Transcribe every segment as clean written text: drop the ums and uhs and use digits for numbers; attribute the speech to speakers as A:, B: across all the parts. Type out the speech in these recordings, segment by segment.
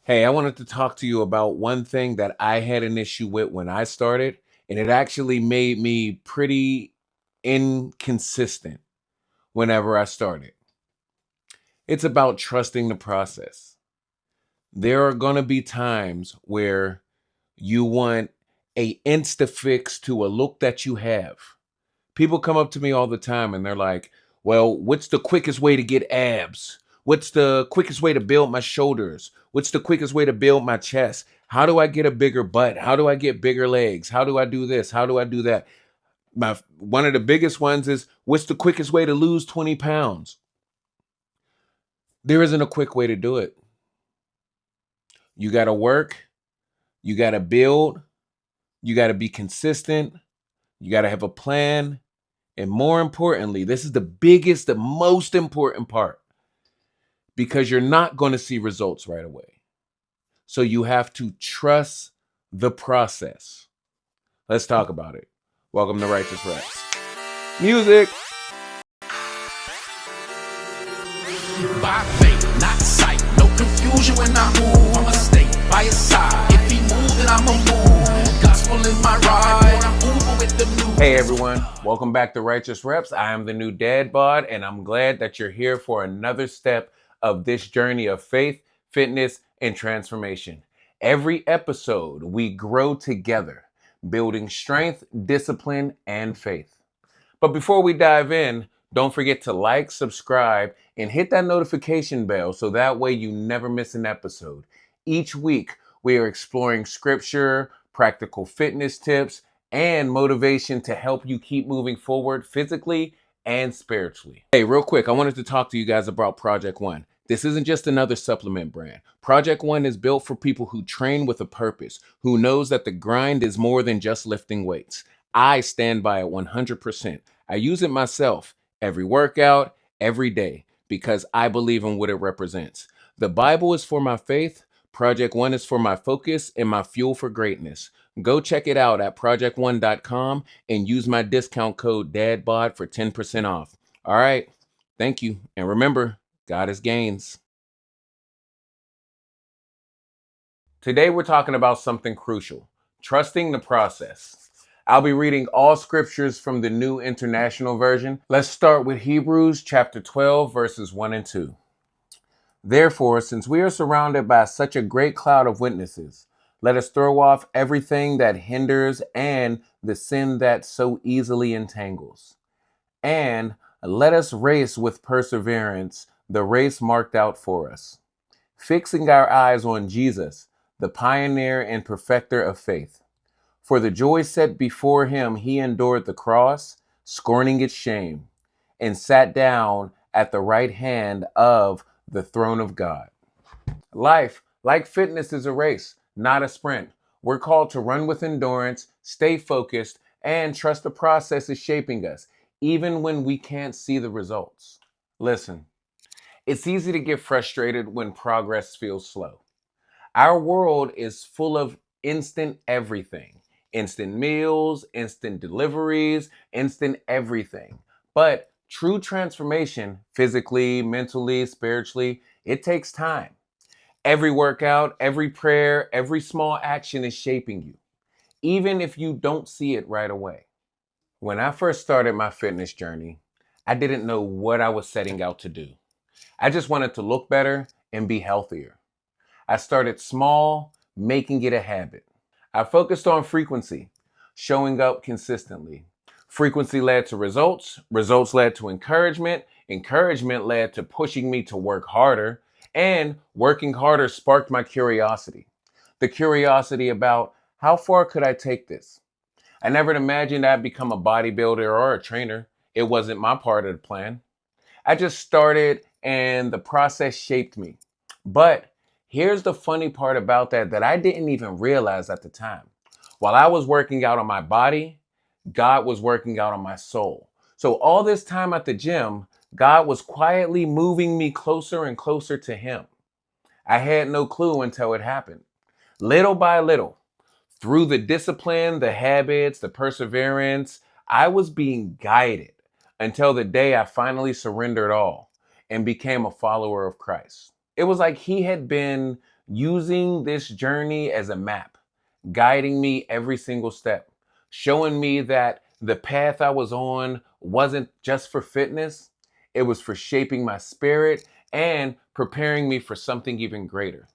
A: Hey, I wanted to talk to you about one thing that I had an issue with when I started, and it actually made me pretty inconsistent whenever I started. It's about trusting the process. There are going to be times where you want a insta fix to a look that you have. People come up to me all the time and they're like, well, what's the quickest way to get abs? What's the quickest way to build my shoulders? What's the quickest way to build my chest? How do I get a bigger butt? How do I get bigger legs? How do I do this? How do I do that? One of the biggest ones is, what's the quickest way to lose 20 pounds? There isn't a quick way to do it. You got to work, you got to build, you got to be consistent, you got to have a plan. And more importantly, this is the biggest, the most important part, because you're not going to see results right away. So you have to trust the process. Let's talk about it. Welcome to Righteous Reps. Music.
B: By faith, not sight. No confusion when I move. I'ma stay by his side. If he moves, then I'ma move. Gospel in my ride. I'm Uber with the new.
A: Hey everyone, welcome back to Righteous Reps. I am the new dad bod, and I'm glad that you're here for another step of this journey of faith, fitness, and transformation. Every episode, we grow together, building strength, discipline, and faith. But before we dive in, don't forget to like, subscribe, and hit that notification bell so that way you never miss an episode. Each week, we are exploring scripture, practical fitness tips, and motivation to help you keep moving forward physically and spiritually. Hey, real quick, I wanted to talk to you guys about Project One. This isn't just another supplement brand. Project One is built for people who train with a purpose, who knows that the grind is more than just lifting weights. I stand by it 100%. I use it myself every workout, every day, because I believe in what it represents. The Bible is for my faith, Project One is for my focus and my fuel for greatness. Go check it out at project1.com and use my discount code DADBOD for 10% off. All right, thank you. And remember, God is gains. Today we're talking about something crucial, trusting the process. I'll be reading all scriptures from the New International Version. Let's start with Hebrews chapter 12, verses 1 and 2. Therefore, since we are surrounded by such a great cloud of witnesses, let us throw off everything that hinders and the sin that so easily entangles. And let us race with perseverance the race marked out for us, fixing our eyes on Jesus, the pioneer and perfecter of faith. For the joy set before him, he endured the cross, scorning its shame, and sat down at the right hand of the throne of God. Life, like fitness, is a race, not a sprint. We're called to run with endurance, stay focused, and trust the process is shaping us, even when we can't see the results. Listen, it's easy to get frustrated when progress feels slow. Our world is full of instant everything. Instant meals, instant deliveries, instant everything. But true transformation, physically, mentally, spiritually, it takes time. Every workout, every prayer, every small action is shaping you, even if you don't see it right away. When I first started my fitness journey, I didn't know what I was setting out to do. I just wanted to look better and be healthier. I started small, making it a habit. I focused on frequency, showing up consistently. Frequency led to results, results led to encouragement, encouragement led to pushing me to work harder, and working harder sparked my curiosity. The curiosity about, how far could I take this? I never imagined I'd become a bodybuilder or a trainer. It wasn't my part of the plan. I just started and the process shaped me. But here's the funny part about that I didn't even realize at the time. While I was working out on my body, God was working out on my soul. So all this time at the gym, God was quietly moving me closer and closer to him. I had no clue until it happened. Little by little, through the discipline, the habits, the perseverance, I was being guided until the day I finally surrendered all and became a follower of Christ. It was like he had been using this journey as a map, guiding me every single step, showing me that the path I was on wasn't just for fitness, it was for shaping my spirit and preparing me for something even greater.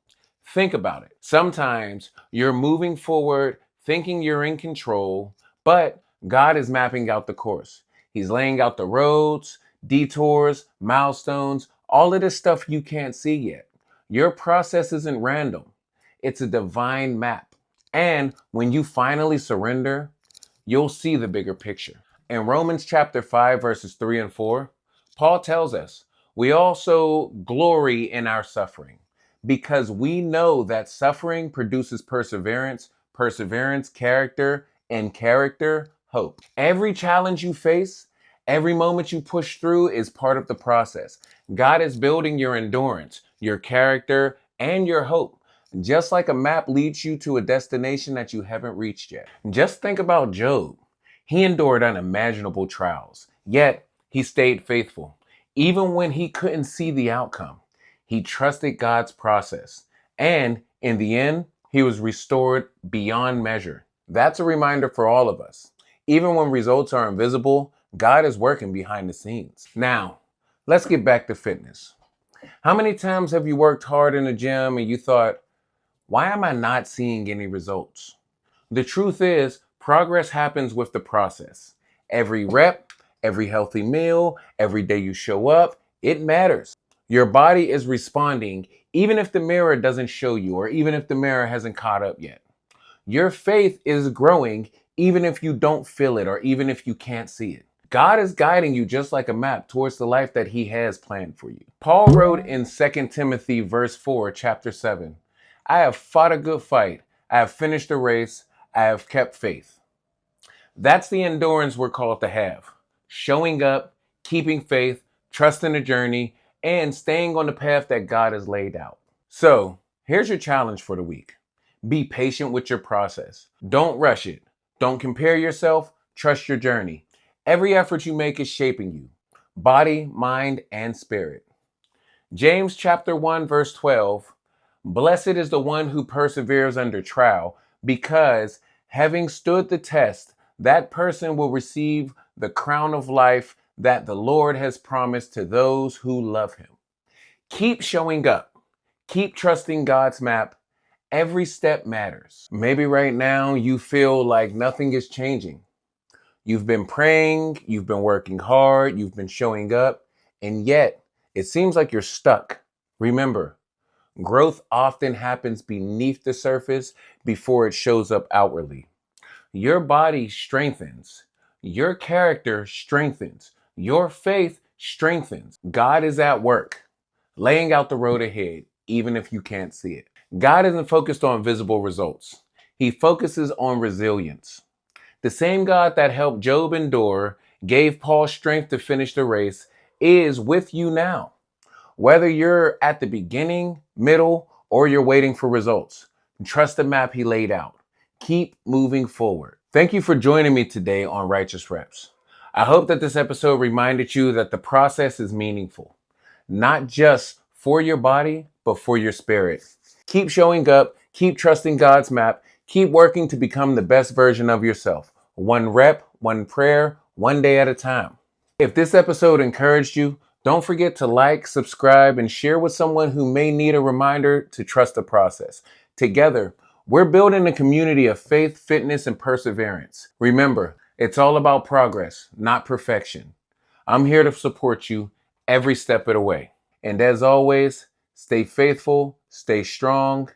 A: Think about it. Sometimes you're moving forward thinking you're in control, but God is mapping out the course. He's laying out the roads, detours, milestones, all of this stuff you can't see yet. Your process isn't random. It's a divine map. And when you finally surrender, you'll see the bigger picture. In Romans chapter 5, verses 3 and 4, Paul tells us, we also glory in our suffering because we know that suffering produces perseverance, perseverance, character, and character, hope. Every challenge you face, every moment you push through is part of the process. God is building your endurance, your character, and your hope. Just like a map leads you to a destination that you haven't reached yet. Just think about Job. He endured unimaginable trials, yet he stayed faithful. Even when he couldn't see the outcome, he trusted God's process. And in the end, he was restored beyond measure. That's a reminder for all of us. Even when results are invisible, God is working behind the scenes. Now, let's get back to fitness. How many times have you worked hard in the gym and you thought, why am I not seeing any results? The truth is, progress happens with the process. Every rep, every healthy meal, every day you show up, it matters. Your body is responding even if the mirror doesn't show you or even if the mirror hasn't caught up yet. Your faith is growing even if you don't feel it or even if you can't see it. God is guiding you just like a map towards the life that he has planned for you. Paul wrote in 2 Timothy verse 4, chapter 7, I have fought a good fight. I have finished the race. I have kept faith. That's the endurance we're called to have. Showing up, keeping faith, trusting the journey, and staying on the path that God has laid out. So, here's your challenge for the week. Be patient with your process. Don't rush it. Don't compare yourself. Trust your journey. Every effort you make is shaping you, body, mind, and spirit. James chapter 1, verse 12, Blessed is the one who perseveres under trial, because having stood the test, that person will receive the crown of life that the Lord has promised to those who love him. Keep showing up. Keep trusting God's map. Every step matters. Maybe right now you feel like nothing is changing. You've been praying, you've been working hard, you've been showing up, and yet it seems like you're stuck. Remember, growth often happens beneath the surface before it shows up outwardly. Your body strengthens. Your character strengthens. Your faith strengthens. God is at work, laying out the road ahead, even if you can't see it. God isn't focused on visible results. He focuses on resilience. The same God that helped Job endure, gave Paul strength to finish the race, is with you now. Whether you're at the beginning, middle, or you're waiting for results, trust the map he laid out. Keep moving forward. Thank you for joining me today on Righteous Reps. I hope that this episode reminded you that the process is meaningful, not just for your body, but for your spirit. Keep showing up, keep trusting God's map, keep working to become the best version of yourself. One rep, one prayer, one day at a time. If this episode encouraged you, don't forget to like, subscribe, and share with someone who may need a reminder to trust the process. Together, we're building a community of faith, fitness, and perseverance. Remember, it's all about progress, not perfection. I'm here to support you every step of the way. And as always, stay faithful, stay strong,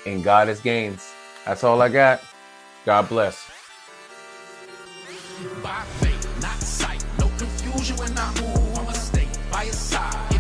A: and God is gains. That's all I got. God bless.
B: By faith, not sight. No confusion when I move. I'ma stay by your side.